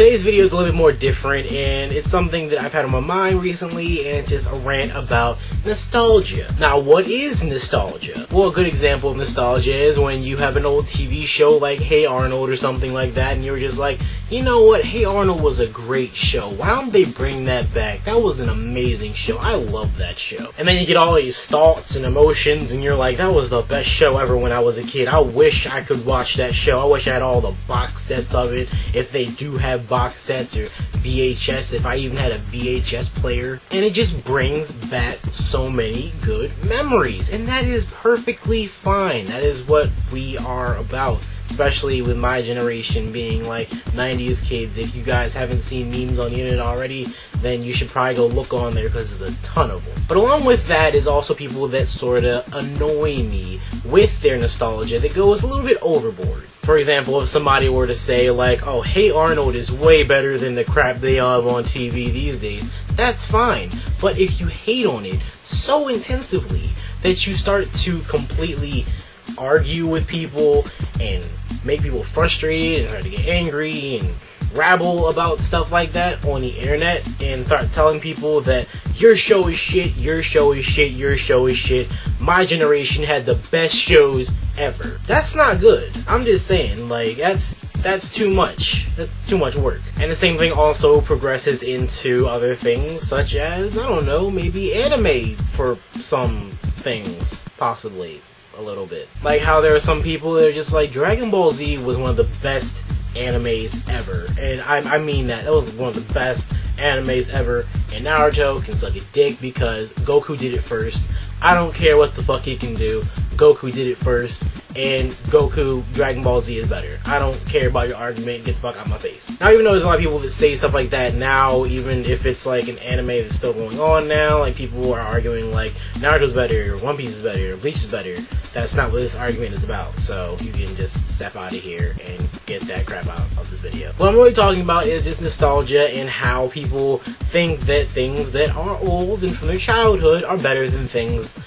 today's video is a little bit more different, and it's something that I've had on my mind recently, and it's just a rant about nostalgia. Now, what is nostalgia? Well, a good example of nostalgia is when you have an old TV show like Hey Arnold or something like that, and you're just like, you know what, Hey Arnold was a great show. Why don't they bring that back? That was an amazing show. I love that show. And then you get all these thoughts and emotions, and you're like, that was the best show ever when I was a kid. I wish I could watch that show. I wish I had all the box sets of it, if they do have box sets, or VHS, if I even had a VHS player. And it just brings back so many good memories, and that is perfectly fine. That is what we are about, especially with my generation being like 90s kids. If you guys haven't seen memes on the internet already, then you should probably go look on there, because there's a ton of them. But along with that is also people that sort of annoy me with their nostalgia that goes a little bit overboard. For example, if somebody were to say like, oh, Hey Arnold is way better than the crap they have on TV these days, that's fine. But if you hate on it so intensively that you start to completely argue with people and make people frustrated and start to get angry and rabble about stuff like that on the internet, and start telling people that your show is shit, your show is shit, your show is shit, my generation had the best shows ever. That's not good. I'm just saying, like, that's too much. That's too much work. And the same thing also progresses into other things, such as, I don't know, maybe anime for some things, possibly a little bit. Like how there are some people that are just like, Dragon Ball Z was one of the best animes ever, and I mean that. That was one of the best animes ever, and Naruto can suck a dick because Goku did it first. I don't care what the fuck he can do. Goku did it first, and Goku, Dragon Ball Z is better. I don't care about your argument. Get the fuck out of my face. Now, even though there's a lot of people that say stuff like that now, even if it's like an anime that's still going on now, like people are arguing like Naruto's better, or One Piece is better, or Bleach is better. That's not what this argument is about, so you can just step out of here and get that crap out of this video. What I'm really talking about is just nostalgia and how people think that things that are old and from their childhood are better than things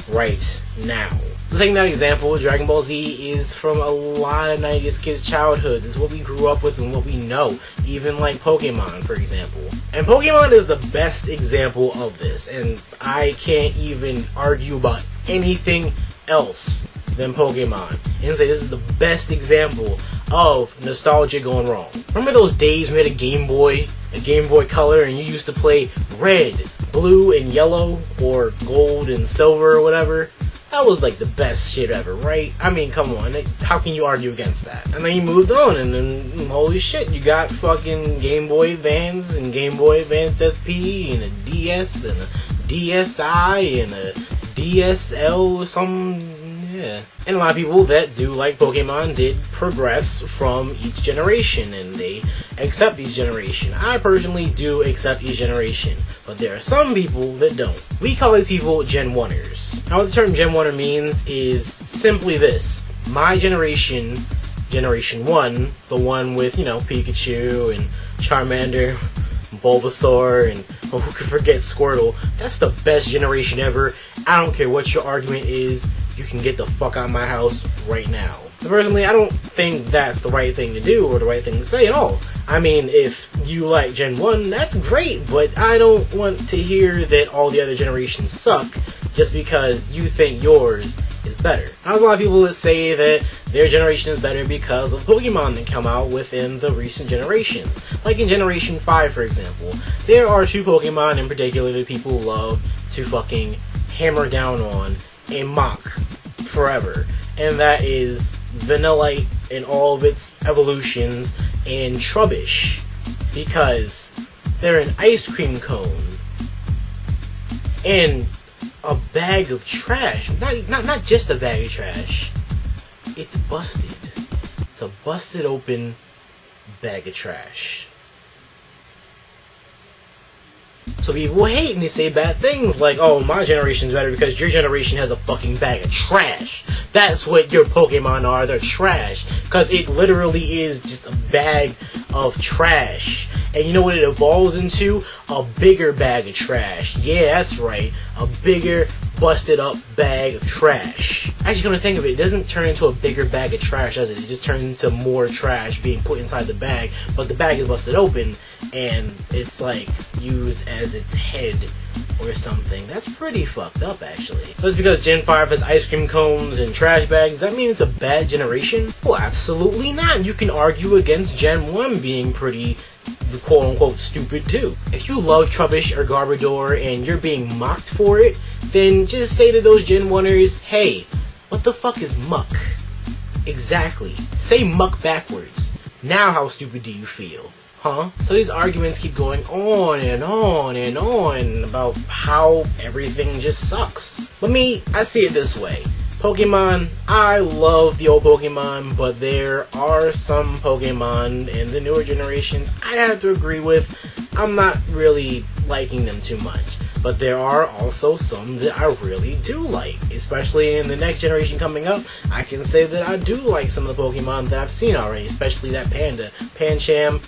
right now. So taking that example, Dragon Ball Z is from a lot of 90s kids' childhoods. It's what we grew up with and what we know. Even like Pokemon, for example. And Pokemon is the best example of this, and I can't even argue about anything else than Pokemon and say this is the best example of nostalgia going wrong. Remember those days when we had a Game Boy Color, and you used to play red, blue, and yellow, or gold and silver or whatever? That was like the best shit ever, right? I mean, come on, how can you argue against that? And then you moved on, and then, holy shit, you got fucking Game Boy Advance, and Game Boy Advance SP, and a DS, and a DSi, and a DSL, or some, yeah. And a lot of people that do like Pokemon did progress from each generation, and they accept each generation. I personally do accept each generation, but there are some people that don't. We call these people Genwunners. Now, what the term Genwunner means is simply this. My generation, Generation 1, the one with, you know, Pikachu and Charmander, Bulbasaur, and who could forget Squirtle, that's the best generation ever. I don't care what your argument is, you can get the fuck out of my house right now. Personally, I don't think that's the right thing to do or the right thing to say at all. I mean, if you like Gen 1, that's great, but I don't want to hear that all the other generations suck just because you think yours is better. Now, there's a lot of people that say that their generation is better because of Pokemon that come out within the recent generations. Like in Generation 5, for example, there are two Pokemon in particular that people love to fucking hammer down on and mock forever. And that is Vanillite in all of its evolutions, and Trubbish, because they're an ice cream cone and a bag of trash. Not just a bag of trash. It's busted. It's a busted open bag of trash. So people hate and they say bad things like, oh, my generation's better because your generation has a fucking bag of trash. That's what your Pokemon are, they're trash. Because it literally is just a bag of trash. And you know what it evolves into? A bigger bag of trash. Yeah, that's right. A bigger busted up bag of trash. Actually, come to think of it, it doesn't turn into a bigger bag of trash, does it? It just turns into more trash being put inside the bag, but the bag is busted open and it's like used as its head or something. That's pretty fucked up, actually. So it's because Gen 5 has ice cream cones and trash bags. Does that mean it's a bad generation? Well, absolutely not. You can argue against Gen 1 being pretty quote-unquote stupid too. If you love Trubbish or Garbodor and you're being mocked for it, then just say to those Genwunners, hey, what the fuck is muck? Exactly. Say muck backwards. Now how stupid do you feel? Huh? So these arguments keep going on and on and on about how everything just sucks. But me, I see it this way. Pokemon, I love the old Pokemon, but there are some Pokemon in the newer generations I have to agree with. I'm not really liking them too much. But there are also some that I really do like. Especially in the next generation coming up, I can say that I do like some of the Pokemon that I've seen already. Especially that Panda. Pancham,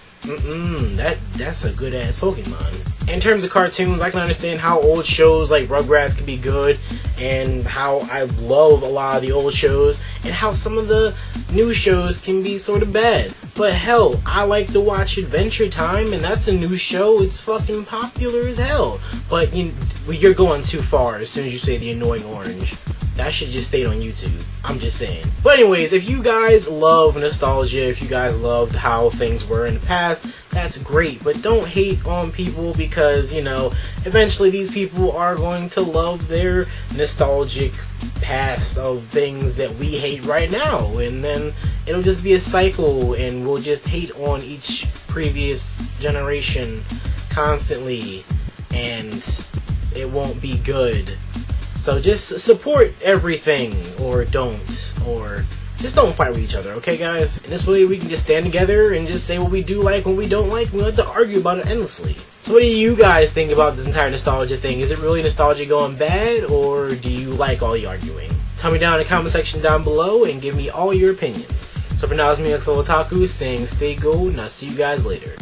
that's a good ass Pokemon. In terms of cartoons, I can understand how old shows like Rugrats can be good, and how I love a lot of the old shows, and how some of the new shows can be sort of bad. But hell, I like to watch Adventure Time, and that's a new show. It's fucking popular as hell. But you're going too far as soon as you say the annoying orange. That should just stay on YouTube. I'm just saying. But anyways, if you guys love nostalgia, if you guys loved how things were in the past, that's great. But don't hate on people because, eventually these people are going to love their nostalgic past of things that we hate right now. And then it'll just be a cycle and we'll just hate on each previous generation constantly. And it won't be good. So just support everything, or don't, or just don't fight with each other, okay guys? And this way we can just stand together and just say what we do like, what we don't like, and we don't have to argue about it endlessly. So what do you guys think about this entire nostalgia thing? Is it really nostalgia going bad, or do you like all the arguing? Tell me down in the comment section down below and give me all your opinions. So for now, it's me, NextLevelOtaku, saying stay gold, and I'll see you guys later.